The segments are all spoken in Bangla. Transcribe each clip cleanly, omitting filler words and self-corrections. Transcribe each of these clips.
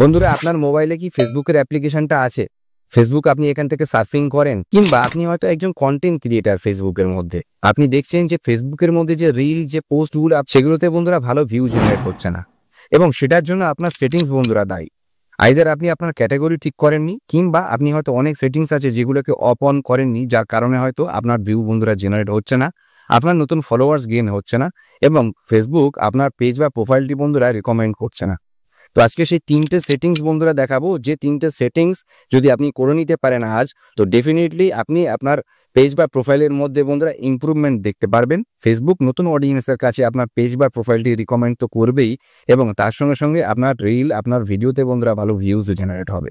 বন্ধুরা, আপনার মোবাইলে কি ফেসবুকের অ্যাপ্লিকেশনটা আছে? ফেসবুক আপনি এখান থেকে সার্ফিং করেন, কিংবা আপনি হয়তো একজন কন্টেন্ট ক্রিয়েটার ফেসবুকের মধ্যে। আপনি দেখছেন যে ফেসবুকের মধ্যে যে রিল, যে পোস্টগুলো, সেগুলোতে বন্ধুরা ভালো ভিউ জেনারেট হচ্ছে না, এবং সেটার জন্য আপনার সেটিংস বন্ধুরা দায়ী। আইদার আপনি আপনার ক্যাটাগরি ঠিক করেননি, কিংবা আপনি হয়তো অনেক সেটিংস আছে যেগুলোকে অফ অন করেননি, যার কারণে হয়তো আপনার ভিউ বন্ধুরা জেনারেট হচ্ছে না, আপনার নতুন ফলোয়ার্স গেইন হচ্ছে না, এবং ফেসবুক আপনার পেজ বা প্রোফাইলটি বন্ধুরা রিকমেন্ড করছে না। তো আজকে সেই তিনটে সেটিংস বন্ধুরা দেখাবো, যে তিনটে সেটিংস যদি আপনি করে নিতে পারেন আজ, তো ডেফিনেটলি আপনি আপনার পেজ বা প্রোফাইলের মধ্যে বন্ধুরা ইমপ্রুভমেন্ট দেখতে পারবেন। ফেসবুক নতুন অডিয়েন্সের কাছে আপনার পেজ বা প্রোফাইলটি রিকমেন্ড তো করবেই, এবং তার সঙ্গে সঙ্গে আপনার রিল, আপনার ভিডিওতে বন্ধুরা ভালো ভিউজ জেনারেট হবে।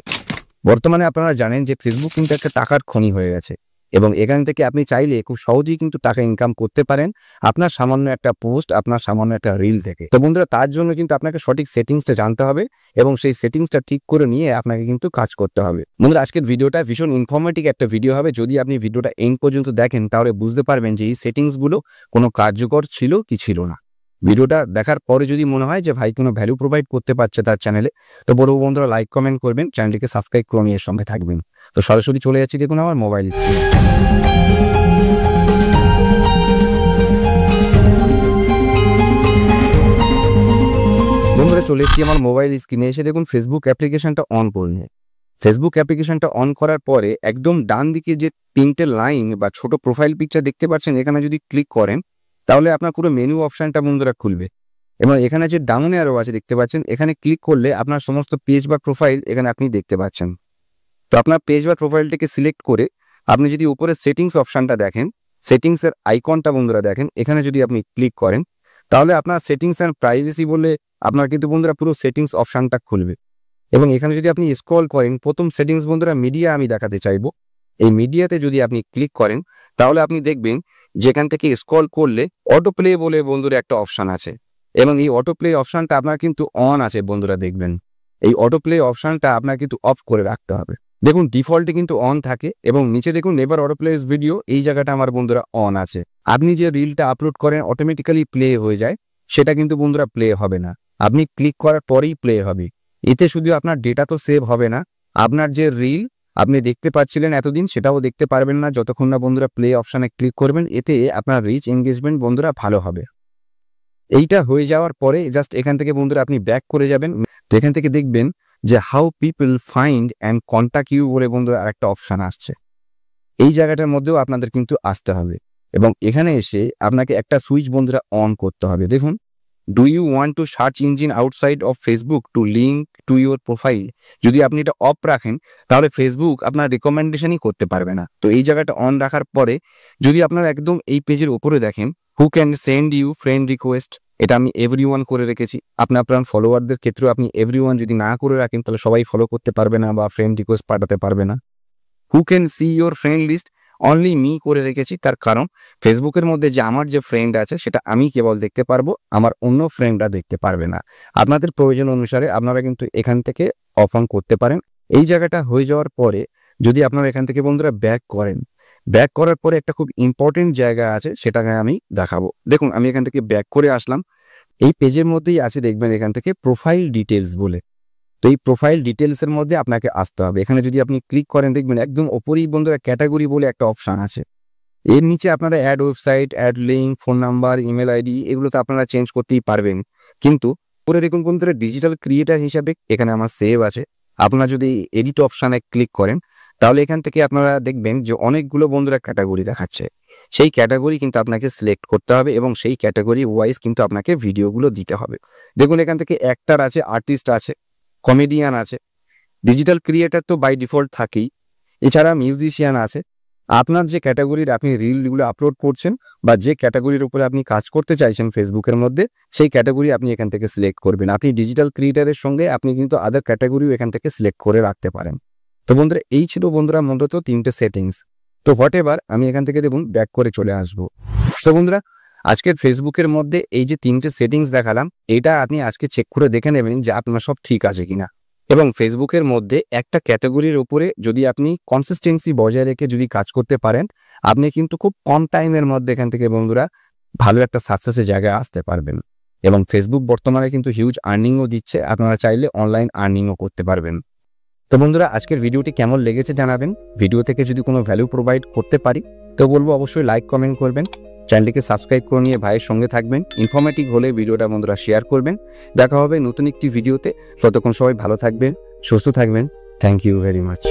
বর্তমানে আপনারা জানেন যে ফেসবুক কিন্তু একটা টাকার খনি হয়ে গেছে, এবং এখান থেকে আপনি চাইলে খুব সহজেই কিন্তু টাকা ইনকাম করতে পারেন আপনার সামান্য একটা পোস্ট, আপনার সামান্য একটা রিল থেকে। তো বন্ধুরা, তার জন্য কিন্তু আপনাকে সঠিক সেটিংসটা জানতে হবে, এবং সেই সেটিংসটা ঠিক করে নিয়ে আপনাকে কিন্তু কাজ করতে হবে। বন্ধুরা, আজকের ভিডিওটা ভীষণ ইনফরমেটিভ একটা ভিডিও হবে। যদি আপনি ভিডিওটা এন্ড পর্যন্ত দেখেন, তাহলে বুঝতে পারবেন যে এই সেটিংসগুলো কোনো কার্যকর ছিল কি ছিল না। ভিডিওটা দেখার পরে যদি মনে হয় যে ভাই কোনো ভ্যালু প্রোভাইড করতে পারছে তার চ্যানেলে, তো বড় বন্ধুরা লাইক কমেন্ট করবেন, চ্যানেলটিকে সাবস্ক্রাইব করে নিয়ে সঙ্গে থাকবেন। তো সরাসরি চলে যাচ্ছি, দেখুন আমার মোবাইল স্ক্রিনে। বন্ধুরা, চলে এসেছি আমার মোবাইল স্ক্রিনে। এসে দেখুন ফেসবুক অ্যাপ্লিকেশনটা অন করুন। ফেসবুক অ্যাপ্লিকেশনটা অন করার পরে একদম ডান দিকে যে তিনটে লাইন বা ছোট প্রোফাইল পিকচার দেখতে পাচ্ছেন, এখানে যদি ক্লিক করেন তাহলে আপনার পুরো মেনু অপশনটা বন্ধুরা খুলবে, এবং এখানে যে ডাউন অ্যারো আছে দেখতে পাচ্ছেন, এখানে ক্লিক করলে আপনার সমস্ত পেজ বা প্রোফাইল এখানে আপনি দেখতে পাচ্ছেন। তো আপনার পেজ বা প্রোফাইলটাকে সিলেক্ট করে আপনি যদি উপরে সেটিংস অপশনটা দেখেন, সেটিংসের আইকনটা বন্ধুরা দেখেন, এখানে যদি আপনি ক্লিক করেন তাহলে আপনার সেটিংস অ্যান্ড প্রাইভেসি বলে আপনার কিন্তু বন্ধুরা পুরো সেটিংস অপশনটা খুলবে। এবং এখানে যদি আপনি স্ক্রল করেন, প্রথম সেটিংস বন্ধুরা মিডিয়া আমি দেখাতে চাইবো। এই মিডিয়াতে যদি আপনি ক্লিক করেন তাহলে আপনি দেখবেন যেখান থেকে স্ক্রল করলে অটো প্লে বলে বন্ধুরা একটা অপশন আছে, এবং এই অটো প্লে অপশনটা আপনার কিন্তু অন আছে বন্ধুরা। দেখবেন এই অটো প্লে অপশনটা আপনার কিন্তু অফ করে রাখতে হবে। দেখুন ডিফল্টে কিন্তু অন থাকে, এবং নিচে দেখুন নেভার অটো প্লে ভিডিও, এই জায়গাটা আমার বন্ধুরা অন আছে। আপনি যে রিলটা আপলোড করেন অটোমেটিক্যালি প্লে হয়ে যায়, সেটা কিন্তু বন্ধুরা প্লে হবে না, আপনি ক্লিক করার পরেই প্লে হবে। এতে শুধু আপনার ডেটা তো সেভ হবে না, আপনার যে রিল আপনি দেখতে পাচ্ছিলেন এতদিন, সেটাও দেখতে পারবেন না যতক্ষণ না বন্ধুরা প্লে অপশানে ক্লিক করবেন। এতে আপনার রিচ এনগেজমেন্ট বন্ধুরা ভালো হবে। এইটা হয়ে যাওয়ার পরে জাস্ট এখান থেকে বন্ধুরা আপনি ব্যাক করে যাবেন। তো এখান থেকে দেখবেন যে how people find and contact you বলে বন্ধুরা আরেকটা অপশান আসছে। এই জায়গাটার মধ্যেও আপনাদের কিন্তু আসতে হবে, এবং এখানে এসে আপনাকে একটা সুইচ বন্ধুরা অন করতে হবে। দেখুন, do you want to search engine outside of Facebook to link to your profile? যদি আপনি এটা অফ রাখেন তাহলে ফেসবুক আপনার রিকমেন্ডেশনই করতে পারবে না। তো এই জায়গাটা অন রাখার পরে যদি আপনারা একদম এই পেজের উপরে দেখেন who can send you friend request, এটা আমি এভরিওয়ান করে রেখেছি। আপনার ফলোয়ারদের ক্ষেত্রেও আপনি এভরিওয়ান যদি না করে রাখেন তাহলে সবাই ফলো করতে পারবে না বা ফ্রেন্ড রিকোয়েস্ট পাঠাতে পারবে না। Who can see your friend list, only me করে রেখেছি, তার কারণ ফেসবুকের মধ্যে যে আমার যে ফ্রেন্ড আছে সেটা আমি কেবল দেখতে পারবো, আমার অন্য ফ্রেন্ডরা দেখতে পারবে না। আপনাদের প্রয়োজন অনুসারে আপনারা কিন্তু এখান থেকে অফ অন করতে পারেন। এই জায়গাটা হয়ে যাওয়ার পরে যদি আপনারা এখান থেকে বন্ধুরা ব্যাক করেন, ব্যাক করার পরে একটা খুব ইম্পর্টেন্ট জায়গা আছে, সেটাকে আমি দেখাবো। দেখুন আমি এখান থেকে ব্যাক করে আসলাম, এই পেজের মধ্যেই আছে দেখবেন এখান থেকে প্রোফাইল ডিটেলস বলে। তো এই প্রোফাইল ডিটেলসের মধ্যে আপনাকে আসতে হবে। এখানে যদি আপনি ক্লিক করেন দেখবেন একদম ওপরেই বন্ধুরা ক্যাটাগরি বলে একটা অপশান আছে। এর নিচে আপনারা add website, add link, phone number, email ID এগুলো তো আপনারা চেঞ্জ করতেই পারবেন, কিন্তু পরে দেখুন বন্ধুরা ডিজিটাল ক্রিয়েটার হিসাবে এখানে আমার সেভ আছে। আপনারা যদি এডিট অপশানে ক্লিক করেন তাহলে এখান থেকে আপনারা দেখবেন যে অনেকগুলো বন্ধুরা ক্যাটাগরি দেখাচ্ছে। সেই ক্যাটাগরি কিন্তু আপনাকে সিলেক্ট করতে হবে, এবং সেই ক্যাটাগরি ওয়াইজ কিন্তু আপনাকে ভিডিওগুলো দিতে হবে। দেখুন এখান থেকে অ্যাক্টর আছে, আর্টিস্ট আছে, কমেডিয়ান আছে, ডিজিটাল ক্রিয়েটার তো বাই ডিফল্ট থাকেই, এছাড়া মিউজিশিয়ান আছে। আপনার যে ক্যাটাগরির আপনি রিলগুলো আপলোড করছেন বা যে ক্যাটাগরির উপরে আপনি কাজ করতে চাইছেন ফেসবুকের মধ্যে, সেই ক্যাটাগরি আপনি এখান থেকে সিলেক্ট করবেন। আপনি ডিজিটাল ক্রিয়েটারের সঙ্গে আপনি কিন্তু আদার ক্যাটাগরিও এখান থেকে সিলেক্ট করে রাখতে পারেন। তো বন্ধুরা এই ছিল বন্ধুরা মূলত তিনটে সেটিংস। তো হোয়াট এভার আমি এখান থেকে দেখুন ব্যাক করে চলে আসবো। তো বন্ধুরা আজকের ফেসবুকের মধ্যে এই যে তিনটে সেটিংস দেখালাম, এটা আপনি আজকে চেক করে দেখে নেবেন যে আপনার সব ঠিক আছে কিনা। এবং ফেসবুকের মধ্যে একটা ক্যাটাগরির উপরে যদি আপনি কনসিস্টেন্সি বজায় রেখে যদি কাজ করতে পারেন, আপনি কিন্তু খুব কম টাইমের মধ্যে এখান থেকে বন্ধুরা ভালো একটা সাকসেসের জায়গায় আসতে পারবেন। এবং ফেসবুক বর্তমানে কিন্তু হিউজ আর্নিংও দিচ্ছে, আপনারা চাইলে অনলাইন আর্নিংও করতে পারবেন। তো বন্ধুরা, আজকের ভিডিওটি কেমন লেগেছে জানাবেন। ভিডিও থেকে যদি কোনো ভ্যালু প্রোভাইড করতে পারি তো বলবো অবশ্যই লাইক কমেন্ট করবেন, চ্যানেলটিকে সাবস্ক্রাইব করে নিয়ে ভাইয়ের সঙ্গে থাকবেন। ইনফরমেটিভ হলে ভিডিওটা বন্ধুরা শেয়ার করবেন। দেখা হবে নতুন একটি ভিডিওতে, ততক্ষণ সবাই ভালো থাকবেন, সুস্থ থাকবেন। Thank you very much.